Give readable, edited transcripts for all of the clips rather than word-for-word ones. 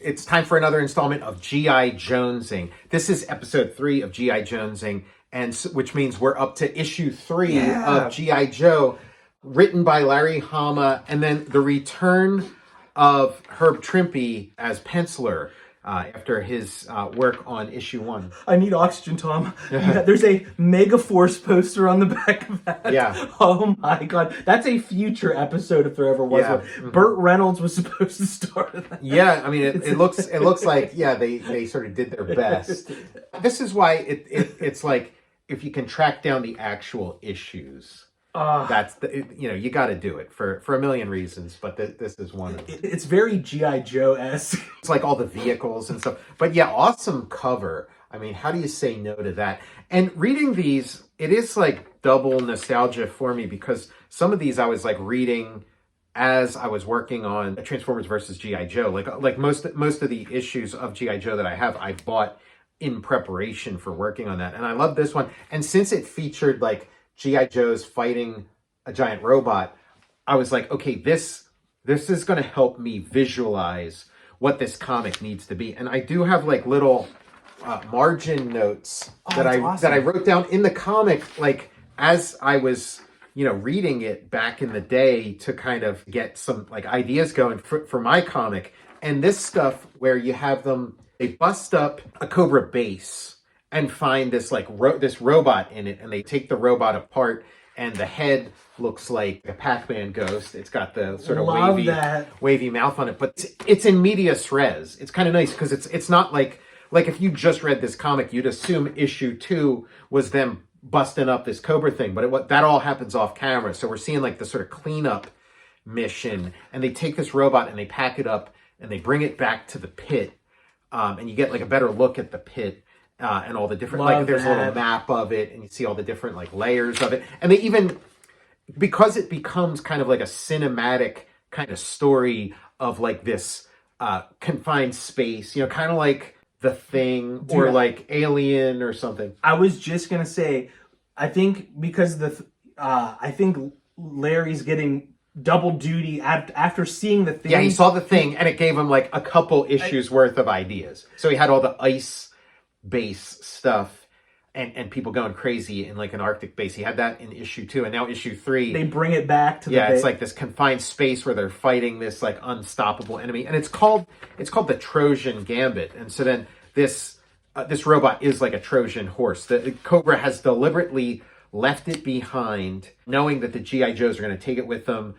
it's time for another installment of G.I. Jonesing. This is episode 3 of G.I. Jonesing, and which means we're up to issue 3 of G.I. Joe, written by Larry Hama, and then the return of Herb Trimpe as penciler after his work on issue 1. I need oxygen, Tom. Yeah, there's a Megaforce poster on the back of that. Yeah. Oh my God. That's a future episode if there ever was one. Mm-hmm. Burt Reynolds was supposed to star in that. Yeah, I mean, it looks like, yeah, they sort of did their best. This is why it's like, if you can track down the actual issues, that's you got to do it for a million reasons, but this is one of them. It's very G.I. Joe-esque. It's like all the vehicles and stuff. But yeah, awesome cover. I mean, how do you say no to that? And reading these, it is like double nostalgia for me, because some of these I was like reading as I was working on Transformers versus G.I. Joe. Like most of the issues of G.I. Joe that I have, I bought in preparation for working on that. And I love this one. And since it featured like G.I. Joe's fighting a giant robot, I was like, okay, this is going to help me visualize what this comic needs to be. And I do have like little margin notes that I wrote down in the comic, like as I was, reading it back in the day, to kind of get some like ideas going for my comic. And this stuff where you have them, they bust up a Cobra base and find this like this robot in it, and they take the robot apart, and the head looks like a Pac-Man ghost. It's got the sort of wavy mouth on it, but it's in medias res. It's kind of nice because it's not like if you just read this comic, you'd assume issue 2 was them busting up this Cobra thing, but that all happens off camera. So we're seeing like the sort of cleanup mission, and they take this robot and they pack it up and they bring it back to the pit, and you get like a better look at the pit. And all the different, there's a little map of it, and you see all the different like layers of it. And they even, because it becomes kind of like a cinematic kind of story of like this confined space, kind of like The Thing or like Alien or something. I was just going to say, I think because I think Larry's getting double duty after seeing The Thing. Yeah, he saw The Thing, and it gave him like a couple issues worth of ideas. So he had all the ice base stuff and people going crazy in like an Arctic base. He had that in issue 2, and now issue 3 they bring it back to it's like this confined space where they're fighting this like unstoppable enemy, and it's called the Trojan Gambit. And so then this robot is like a Trojan horse. The Cobra has deliberately left it behind, knowing that the G.I. Joes are going to take it with them,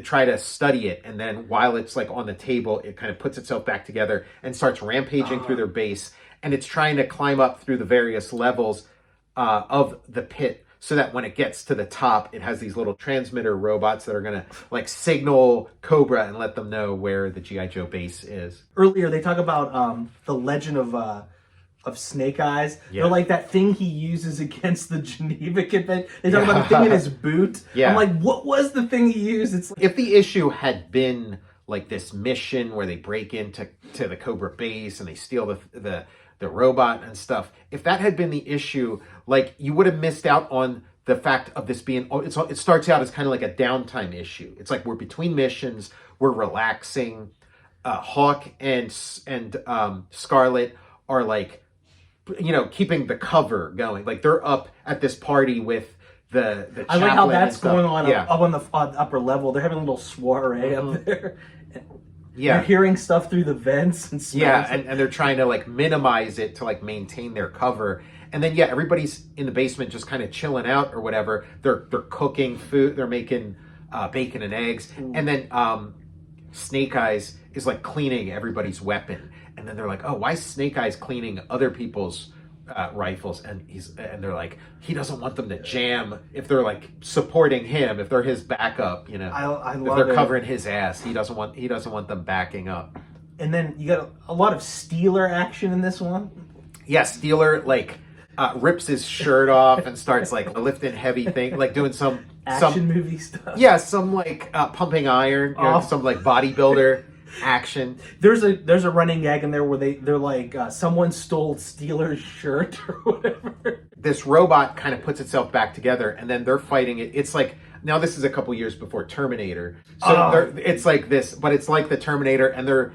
try to study it, and then while it's like on the table, it kind of puts itself back together and starts rampaging through their base. And it's trying to climb up through the various levels of the pit, so that when it gets to the top, it has these little transmitter robots that are going to like signal Cobra and let them know where the G.I. Joe base is. Earlier, they talk about the legend of Snake Eyes. Yeah. They're like that thing he uses against the Geneva Convention. They talk about the thing in his boot. Yeah. I'm like, what was the thing he used? It's like, if the issue had been like this mission where they break into the Cobra base and they steal the robot and stuff, if that had been the issue, like, you would have missed out on the fact of this being, it starts out as kind of like a downtime issue. It's like we're between missions, we're relaxing. Hawk and Scarlet are like, keeping the cover going. Like, they're up at this party with the I like how that's going on up on the upper level. They're having a little soiree up there. Yeah, they're hearing stuff through the vents and stuff. Yeah, and they're trying to like minimize it to like maintain their cover. And then everybody's in the basement just kind of chilling out or whatever. They're cooking food. They're making bacon and eggs. Ooh. And then Snake Eyes is like cleaning everybody's weapon. And then they're like, "Oh, why is Snake Eyes cleaning other people's rifles?" And they're like, he doesn't want them to jam if they're like supporting him, if they're his backup, I love if they're covering his ass, he doesn't want them backing up. And then you got a lot of Steeler action in this one. Yeah, Steeler like rips his shirt off and starts like lifting heavy thing, like doing some action movie stuff. Yeah, some like pumping iron, some like bodybuilder action. There's a running gag in there where they're like someone stole Steeler's shirt or whatever. This robot kind of puts itself back together, and then they're fighting it. It's like, now this is a couple years before Terminator, so it's like this, but it's like the Terminator, and they're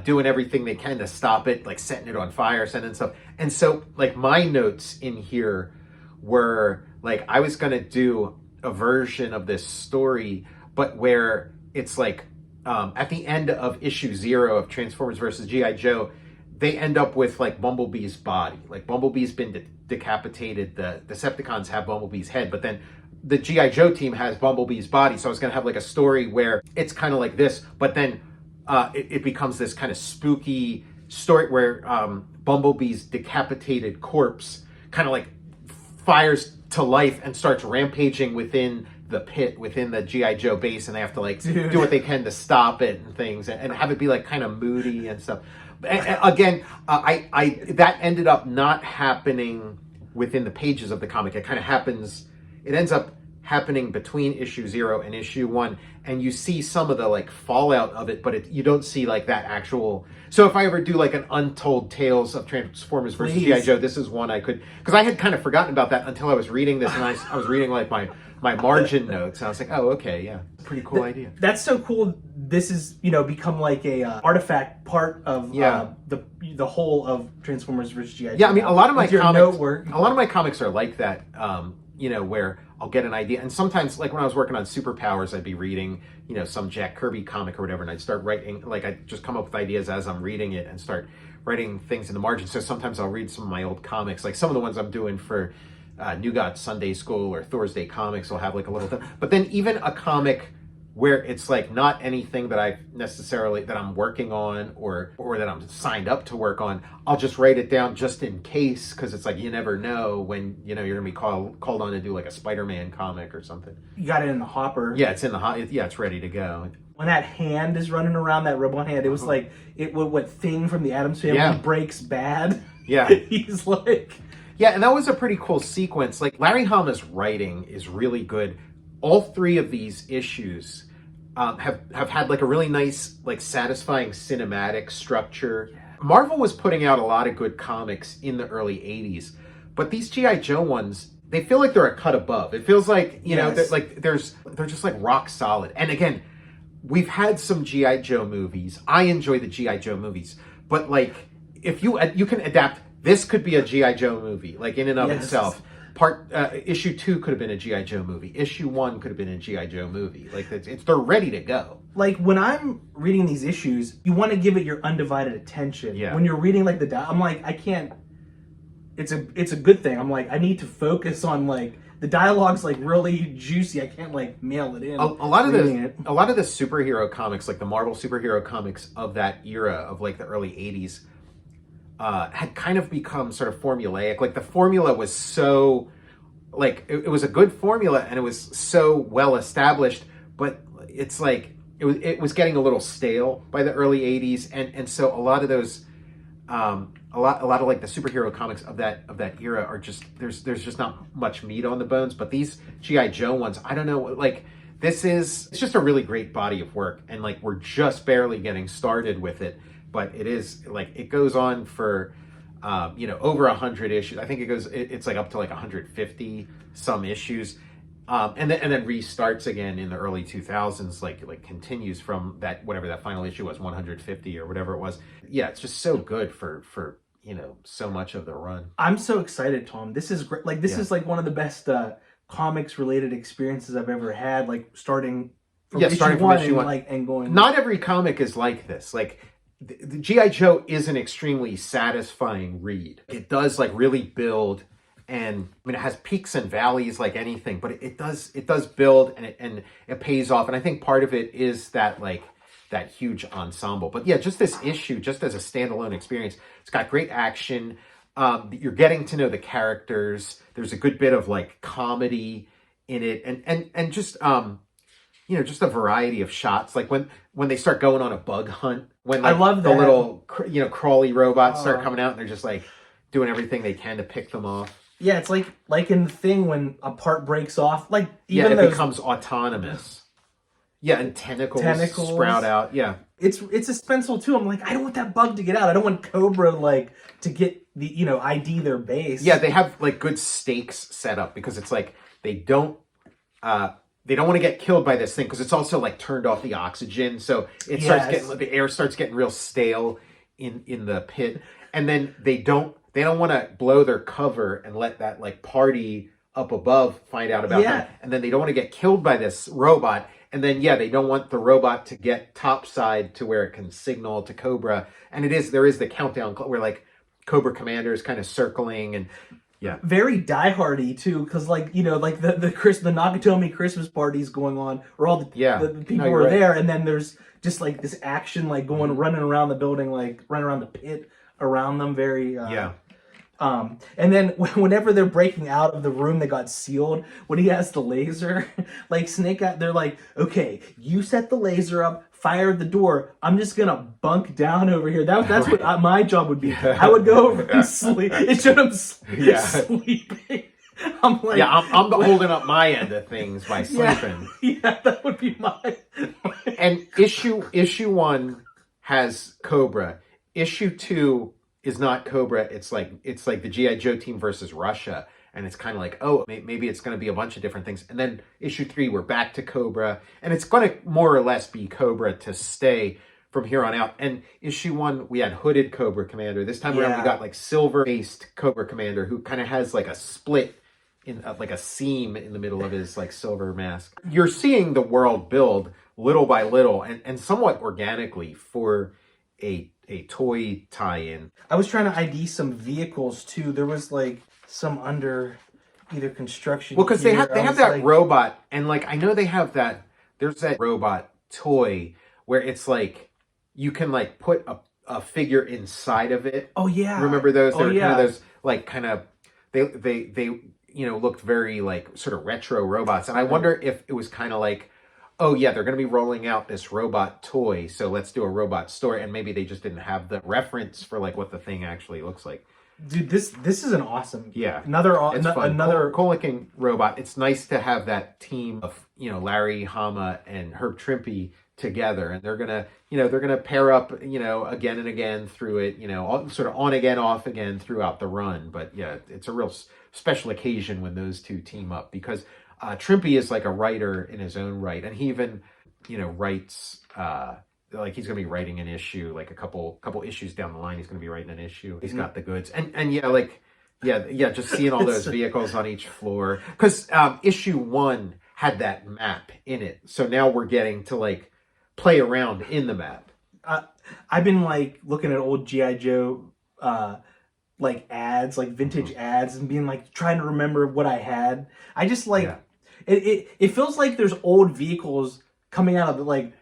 doing everything they can to stop it, like setting it on fire, sending stuff. And so like my notes in here were like, I was going to do a version of this story, but where it's like at the end of issue 0 of Transformers versus G.I. Joe, they end up with like Bumblebee's body. Like Bumblebee's been decapitated. The Decepticons have Bumblebee's head, but then the G.I. Joe team has Bumblebee's body. So I was going to have like a story where it's kind of like this, but then it becomes this kind of spooky story where Bumblebee's decapitated corpse kind of like fires to life and starts rampaging within the pit, within the G.I. Joe base, and they have to like do what they can to stop it and things, and have it be like kind of moody and stuff. And again, I that ended up not happening within the pages of the comic. It kind of happens, it ends up happening between issue 0 and issue 1, and you see some of the like fallout of it, but you don't see like that actual. So if I ever do like an Untold Tales of Transformers versus G.I. Joe, this is one I could, because I had kind of forgotten about that until I was reading this, and I was reading like my margin notes, and I was like, oh, okay, yeah, pretty cool idea. That's so cool. This is, become like a artifact part of the whole of Transformers vs. G.I. Joe. Yeah, I mean, a lot of my comics are like that, where I'll get an idea, and sometimes, like when I was working on Superpowers, I'd be reading, some Jack Kirby comic or whatever, and I'd start writing, like I'd just come up with ideas as I'm reading it and start writing things in the margin. So sometimes I'll read some of my old comics, like some of the ones I'm doing for New God Sunday School or Thursday Comics will have like a little thing. But then even a comic where it's like not anything that that I'm working on or that I'm signed up to work on, I'll just write it down just in case, because it's like you never know when you're gonna be called on to do like a Spider-Man comic or something. You got it in the hopper. Yeah, it's in the yeah, it's ready to go. When that hand is running around, that robot hand, it was like what Thing from the Addams Family breaks bad. Yeah, he's like. Yeah, and that was a pretty cool sequence. Like Larry Hama's writing is really good. All 3 of these issues have had like a really nice, like satisfying cinematic structure. Yeah. Marvel was putting out a lot of good comics in the early 80s, but these G.I. Joe ones, they feel like they're a cut above. It feels like, they're just like rock solid. And again, we've had some G.I. Joe movies. I enjoy the G.I. Joe movies, but like if you can adapt, this could be a G.I. Joe movie, like in and of itself. Issue 2 could have been a G.I. Joe movie. Issue 1 could have been a G.I. Joe movie. Like they're ready to go. Like when I'm reading these issues, you want to give it your undivided attention. Yeah. When you're reading like I'm like, I can't. It's a good thing. I'm like, I need to focus on like the dialogue's like really juicy. I can't like mail it in. A lot of the superhero comics, like the Marvel superhero comics of that era of like the early 80s. Had kind of become sort of formulaic. Like the formula was so, like it was a good formula and it was so well established, but it's like it was getting a little stale by the early 80s, and so a lot of those, a lot of like the superhero comics of that era are just there's just not much meat on the bones. But these G.I. Joe ones, I don't know, like it's just a really great body of work, and like we're just barely getting started with it. But it is like it goes on for over 100 issues. I think it's like up to like 150 some issues, and then restarts again in the early 2000s. Like continues from that, whatever that final issue was, 150 or whatever it was. Yeah, it's just so good for so much of the run. I'm so excited, Tom. This is great. Like this is like one of the best comics related experiences I've ever had. Like starting from issue 1 and like and going. Not every comic is like this. Like. The G.I. Joe is an extremely satisfying read. It does like really build, and I mean it has peaks and valleys like anything, but it does build, and it pays off. And I think part of it is that like that huge ensemble. But yeah, just this issue, just as a standalone experience, it's got great action. You're getting to know the characters. There's a good bit of like comedy in it, and just just a variety of shots. Like when they start going on a bug hunt, when like, I love the little crawly robots start coming out, and they're just like doing everything they can to pick them off. Yeah, it's like in the Thing when a part breaks off, like even it becomes autonomous. Yeah, and tentacles sprout out. Yeah, it's suspenseful too. I'm like, I don't want that bug to get out. I don't want Cobra like to get the ID their base. Yeah, they have like good stakes set up because it's like they don't they don't want to get killed by this thing because it's also like turned off the oxygen, so it starts getting, the air starts getting real stale in the pit, and then they don't want to blow their cover and let that like party up above find out about them, and then they don't want to get killed by this robot, and then they don't want the robot to get topside to where it can signal to Cobra, and there is the countdown where like Cobra Commander is kind of circling and. Yeah, very die-hardy too, because like the Nakatomi Christmas parties going on, where all the people are there, and then there's just like this action like going running around the building, like running around the pit around them. Very and then whenever they're breaking out of the room that got sealed, when he has the laser, like Snake Eye, they're like, okay, you set the laser up, fire the door. I'm just gonna bunk down over here. That's what my job would be. I would go over and sleep. It showed him sleeping. I'm like, I'm holding up my end of things by sleeping. Yeah, that would be my. And issue 1 has Cobra. Issue 2 is not Cobra. It's like the G.I. Joe team versus Russia. And it's kind of like, oh, maybe it's going to be a bunch of different things. And then issue 3, we're back to Cobra. And it's going to more or less be Cobra to stay from here on out. And issue 1, we had hooded Cobra Commander. This time around, we got like silver-faced Cobra Commander who kind of has like a split, in like a seam in the middle of his like silver mask. You're seeing the world build little by little and somewhat organically for a toy tie-in. I was trying to ID some vehicles too. There was like some under either construction. Well, because they have that like, robot, and like I know they have that. There's that robot toy where it's like you can like put a figure inside of it. Oh yeah, remember those? They were kind of those like kind of they looked very like sort of retro robots, and I wonder if it was kind of like, oh yeah, they're going to be rolling out this robot toy, so let's do a robot story, and maybe they just didn't have the reference for like what the thing actually looks like. Dude, this is an awesome another cool-looking robot. It's nice to have that team of Larry Hama and Herb Trimpe together, and they're gonna pair up again and again through it, sort of on again, off again throughout the run. But yeah, it's a real special occasion when those two team up because Trimpe is like a writer in his own right, and he even writes. Like he's gonna be writing an issue, like a couple issues down the line. He's gonna be writing an issue. He's got the goods, and just seeing all those vehicles on each floor. Because issue 1 had that map in it, so now we're getting to like play around in the map. I've been like looking at old G.I. Joe like ads, like vintage ads, and being like trying to remember what I had. I just like it feels like there's old vehicles coming out of like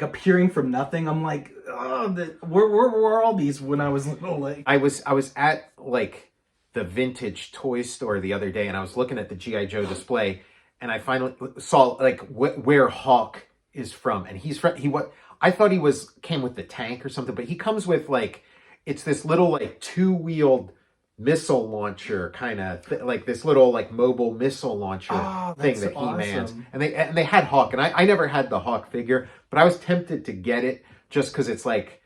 appearing from nothing. I'm like, oh, where were all these when I was little? Like, I was at like the vintage toy store the other day, and I was looking at the G.I. Joe display, and I finally saw like where Hawk is from, and I thought he came with the tank or something, but he comes with like it's this little like 2-wheeled missile launcher kind of like this little like mobile missile launcher thing that he mans, and they had Hawk, and I never had the Hawk figure, but I was tempted to get it just because it's like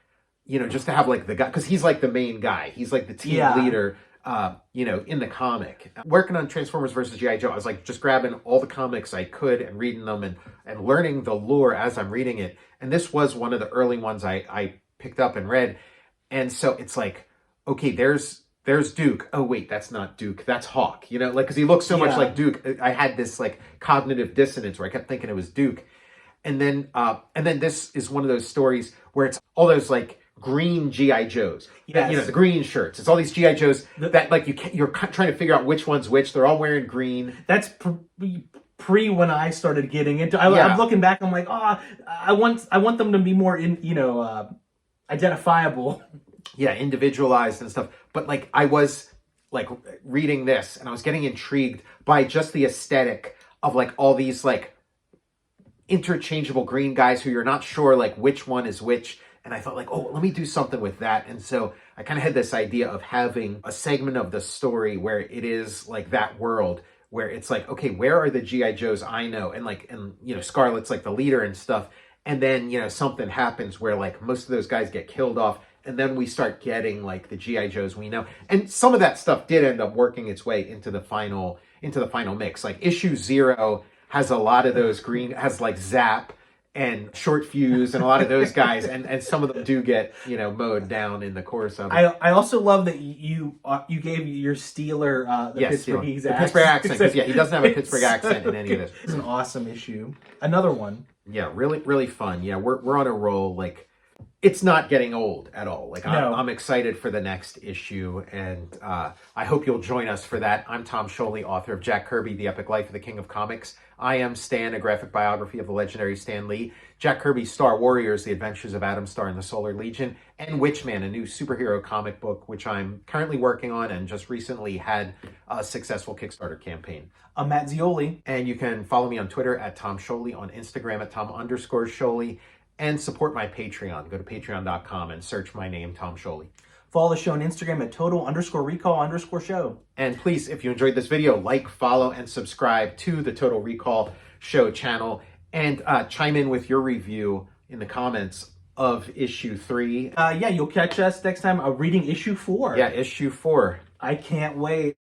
just to have like the guy, because he's like the main guy, he's like the team leader in the comic. Working on Transformers versus G.I. Joe, I was like just grabbing all the comics I could and reading them and learning the lore as I'm reading it, and this was one of the early ones I picked up and read, and so it's like, okay, there's Duke. Oh wait, that's not Duke. That's Hawk. Like because he looks so much like Duke. I had this like cognitive dissonance where I kept thinking it was Duke, and then this is one of those stories where it's all those like green G.I. Joes. The green shirts. It's all these G.I. Joes that like you're trying to figure out which one's which. They're all wearing green. That's pre when I started getting into. I'm looking back. I'm like, I want them to be more identifiable. Yeah, individualized and stuff. But like I was like reading this and I was getting intrigued by just the aesthetic of like all these like interchangeable green guys who you're not sure like which one is which. And I thought like, oh, let me do something with that. And so I kind of had this idea of having a segment of the story where it is like that world where it's like, okay, where are the G.I. Joes I know? And Scarlet's like the leader and stuff. And then, something happens where like most of those guys get killed off. And then we start getting like the G.I. Joes we know. And some of that stuff did end up working its way into the final mix. Like issue 0 has a lot of those has like Zap and Short Fuse and a lot of those guys, and some of them do get, you know, mowed down in the course of it. I also love that you gave your Steeler the Pittsburgh accent. The Pittsburgh accent, because he doesn't have a Pittsburgh accent in any of this. It's an awesome issue. Another one. Yeah, really, really fun. Yeah, we're on a roll. Like, it's not getting old at all. Like, I'm excited for the next issue, and I hope you'll join us for that. I'm Tom Scioli, author of Jack Kirby, The Epic Life of the King of Comics. I Am Stan, a graphic biography of the legendary Stan Lee. Jack Kirby's Star Warriors, The Adventures of Adam Star and the Solar Legion. And Witchman, a new superhero comic book, which I'm currently working on and just recently had a successful Kickstarter campaign. I'm Matt Zeoli. And you can follow me on Twitter at Tom Scioli, on Instagram at Tom_Scioli, and support my Patreon. Go to patreon.com and search my name, Tom Scioli. Follow the show on Instagram at total_recall_show. And please, if you enjoyed this video, like, follow, and subscribe to the Total Recall Show channel. And chime in with your review in the comments of issue 3. Yeah, you'll catch us next time reading issue 4. Yeah, issue 4. I can't wait.